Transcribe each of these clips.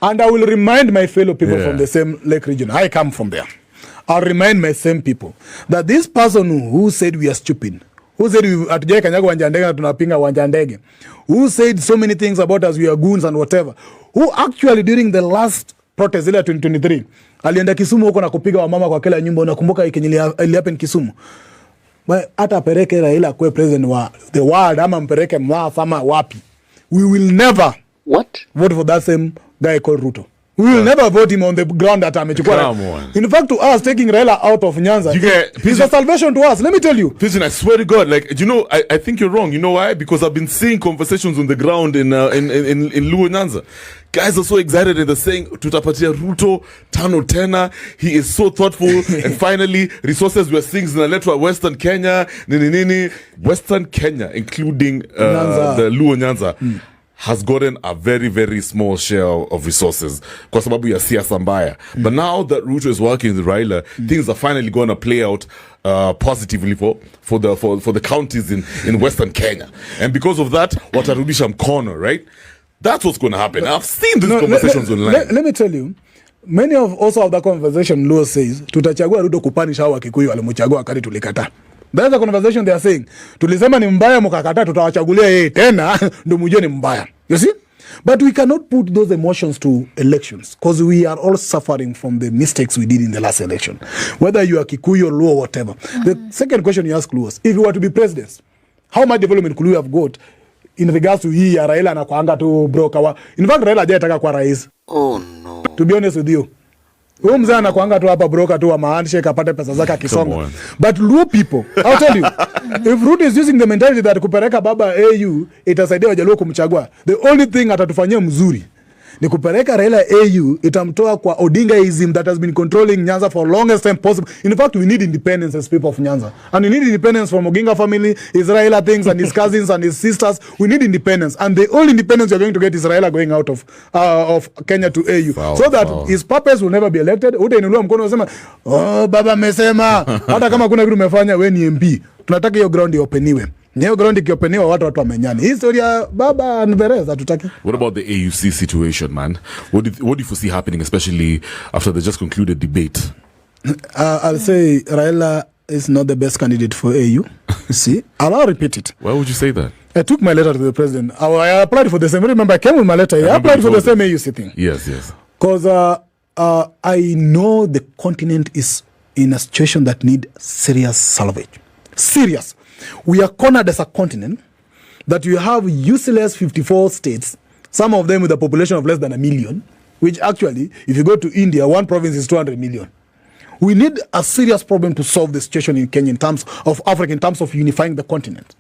And I will remind my fellow people from the same lake region. I come from there. I'll remind my same people that this person who said we are stupid, who said atujai kanyaga uwanja ndege na tunapinga uwanja ndege, who said so many things about us, we are goons and whatever, who actually during the last protest ile 2023 alienda Kisumu huko na kupiga wamama kwa kila nyumba. Unakumbuka ili happen Kisumu? Hata pereke Raila kwa president wa the world ama mpereke ama wapi, we will never vote for that same guy called Ruto. We will never vote him on the ground that amechukua. In fact, to us, taking Raila out of Nyanza is a salvation to us. Let me tell you. Listen, I swear to God, like, you know, I think you're wrong. You know why? Because I've been seeing conversations on the ground in Luos Nyanza. Guys are so excited and they're saying, tutapatia Ruto, tano tena, he is so thoughtful. And finally, resources we're seeing in the Western Kenya, Western Kenya, including the Luos Nyanza. Has gotten a very, very small share of resources kwa sababu ya siasa mbaya. But now that Ruto is working with Raila, things are finally going to play out positively for the counties in Western Kenya. And because of that, watarudisha mkono, right? That's what's going to happen. I've seen these conversations online. Let me tell you, many of that conversation, Luos says, tutachagua Ruto kupanish hawa Kikuyu walimuchagua wakati tulikata. That's the conversation they are saying. Tulisema ni mbaya mukakata, tutawachagulia yeye tena ndo mujue ni mbaya. You see? But we cannot put those emotions to elections because we are all suffering from the mistakes we did in the last election. Whether you are Kikuyu or Luo or whatever. The second question you ask Luos, if you were to be president, how much development could you have got in regards to hii ya Raila na kuanga tu broker? In fact, Raila hajataka kwa rais. Oh no. To be honest with you. Huyo mzee anakuanga tu hapa broker tu wa handshake apate pesa zake akisonga. But Luo people, I'll tell you, if Ruto is using the mentality that kupeleka baba AU itasaidia Wajaluo kumchagua, the only thing atatufanyia mzuri ni kupeleka Raila AU itamtoa kwa Odingaism that has been controlling Nyanza for longest time possible. In fact, we need independence as people of Nyanza. And we need independence from Oginga family, Israel things and his cousins and his sisters. We need independence. And the only independence you're going to get is Raila going out of Kenya to AU. So that his purpose will never be elected. Utainuliwa mkono unasema, "Oh, baba mesema." Hata kama kuna kitu umefanya wewe ni MP. Tunataka hiyo ground iopeniwe. Neo ground ikiopeniwa watu wamenyani. Historia baba anvereza tutaki. What about the AUC situation, man? What do you foresee happening, especially after the just concluded debate? I'll say Raila is not the best candidate for AU. See? I'll repeat it. Why would you say that? I took my letter to the president. I applied for the same. Remember, I came with my letter. I applied for the same AUC thing. Yes. Because I know the continent is in a situation that need serious salvage. Serious. We are cornered as a continent that you have useless 54 states, some of them with a population of less than 1 million, which actually, if you go to India, one province is 200 million. We need a serious problem to solve the situation in Kenya in terms of Africa, in terms of unifying the continent.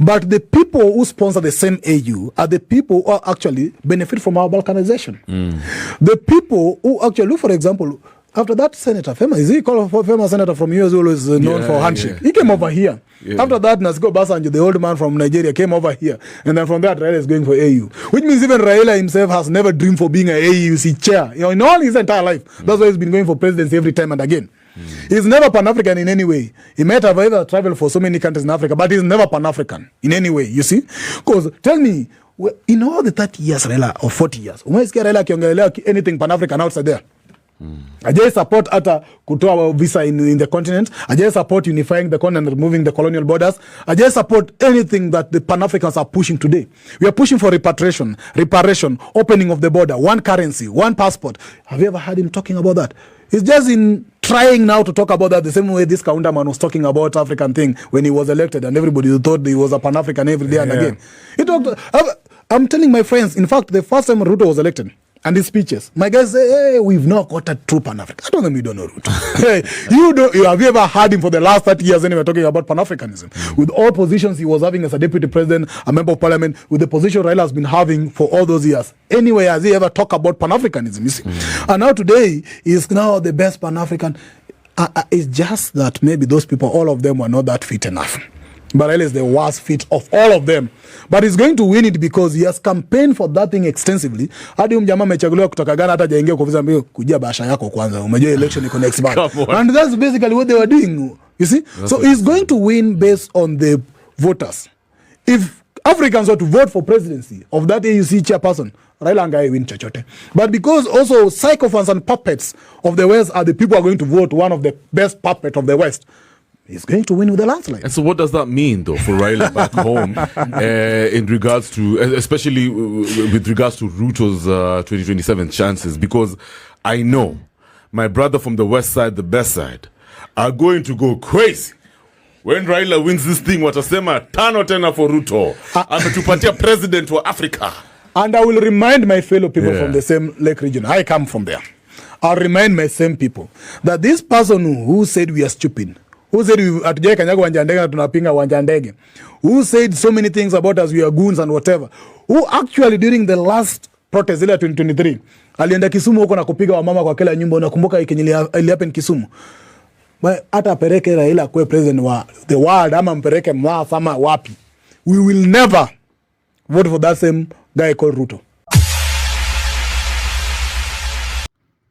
But the people who sponsor the same AU are the people who actually benefit from our balkanization. The people who actually, look, for example, after that senator, famous senator from US who is known for handshake. He came over here. After that, Nasiko Basanjo, the old man from Nigeria, came over here. And then from that, Raila is going for AU. Which means even Raila himself has never dreamed for being an AUC chair. You know, in all his entire life. That's why he's been going for presidency every time and again. He's never Pan-African in any way. He might have ever traveled for so many countries in Africa, but he's never Pan-African in any way, you see? Because, tell me, in all the 30 years, Raila, or 40 years, umesikia Raila akiongelea anything Pan-African outside there? Ajay support ata kutoa visa in the continent. Ajay support unifying the continent, removing the colonial borders. Ajay support anything that the Pan-Africans are pushing today. We are pushing for reparation, opening of the border, one currency, one passport. Have you ever heard him talking about that? He's just in trying now to talk about that the same way this counterman was talking about African thing when he was elected and everybody thought he was a Pan-African every day and again. He talked. I'm telling my friends, in fact, the first time Ruto was elected, and his speeches, my guys say, "Hey, we've not got a true Pan-African." I don't know, you don't know Ruto. Hey, have you ever heard him for the last 30 years anyway talking about Pan-Africanism? With all positions he was having as a deputy president, a member of parliament, with the position Raila has been having for all those years. Anyway, has he ever talked about Pan-Africanism? You see? And now today, he's now the best Pan-African. It's just that maybe those people, all of them were not that fit enough. But Raila is the worst fit of all of them. But he's going to win it because he has campaigned for that thing extensively. Hadi mjamaa amechaguliwa kutoka Ghana hata jaingia kwa visa mbio kujia basha yako kwanza. Umejua election iko next month. And that's basically what they were doing. You see? So he's going to win based on the voters. If Africans were to vote for presidency of that AUC chairperson, Raila Ngai win chochote. But because also sycophants and puppets of the West are the people who are going to vote one of the best puppet of the West, he's going to win with a landslide. And so what does that mean, though, for Raila back home in regards to, especially with regards to Ruto's 2027 chances? Because I know my brother from the West side, the best side, are going to go crazy when Raila wins this thing. Watasema tano tena for Ruto, ametupatia president wa Africa. And I will remind my fellow people from the same Lake region, I come from there, I'll remind my same people that this person who said we are stupid, who said hatujai kanyaga uwanja ndege na tunapinga uwanja ndege, who said so many things about us, we are goons and whatever, who actually during the last protest ile 2023 alienda Kisumu huko na kupiga wamama kwa kila nyumba. Unakumbuka kenye ili happen Kisumu? Hata pereke Raila kwa president wa the world ama mpereke Mlafa ama wapi, we will never vote for that same guy called Ruto.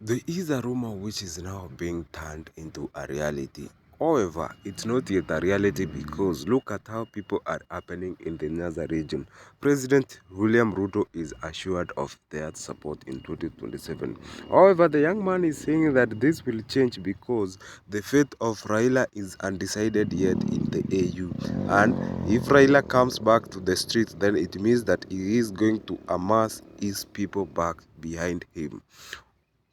There is a rumor which is now being turned into a reality. However, it's not yet a reality because look at how people are happening in the Nyanza region. President William Ruto is assured of their support in 2027. However, the young man is saying that this will change because the fate of Raila is undecided yet in the AU. And if Raila comes back to the streets, then it means that he is going to amass his people back behind him.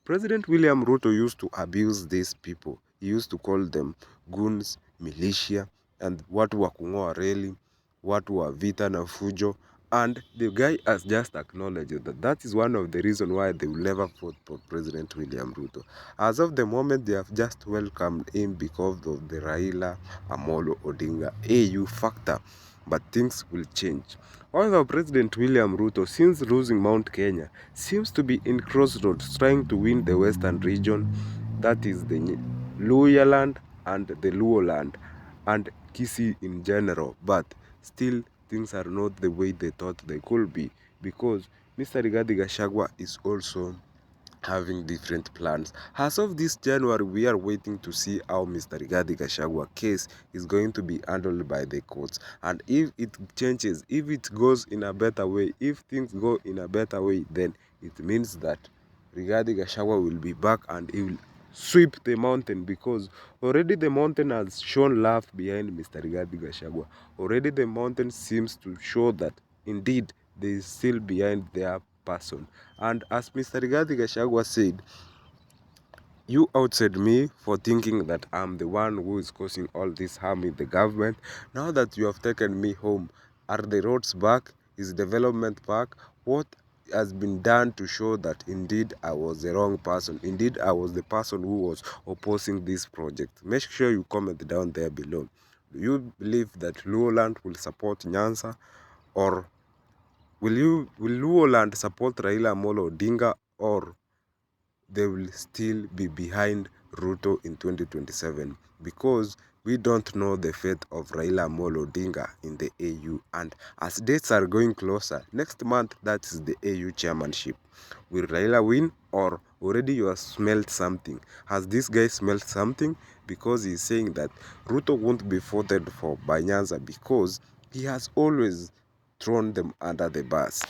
President William Ruto used to abuse these people. He used to call them goons, militia, and watu wa kung'oa reli, watu wa vita na fujo. And the guy has just acknowledged that that is one of the reasons why they will never vote for President William Ruto. As of the moment, they have just welcomed him because of the Raila Amolo Odinga AU factor. But things will change. However, President William Ruto, since losing Mount Kenya, seems to be in crossroads trying to win the western region, that is the Luo land and the Luo land, and Kisii in general. But still, things are not the way they thought they could be, because Mr. Rigathi Gachagua is also having different plans. As of this January, we are waiting to see how Mr. Rigathi Gachagua case is going to be handled by the courts. And if it changes, if it goes in a better way, if things go in a better way, then it means that Rigathi Gachagua will be back and he will sweep the mountain, because already the mountain has shown love behind Mr. Rigathi Gachagua. Already the mountain seems to show that indeed they is still behind their person. And as Mr. Rigathi Gachagua said, you outside me for thinking that I'm the one who is causing all this harm in the government. Now that you have taken me home, are the roads back? Is development back? What has been done to show that indeed I was the wrong person? Indeed, I was the person who was opposing this project. Make sure you comment down there below. Do you believe that Luo land will support Nyanza, or will Luo land support Raila Amolo Odinga, or they will still be behind Ruto in 2027? Because we don't know the fate of Raila Amolo Odinga in the AU. And as dates are going closer, next month, that is the AU chairmanship. Will Raila win, or already you have smelled something? Has this guy smelled something? Because he's saying that Ruto won't be voted for by Nyanza because he has always thrown them under the bus.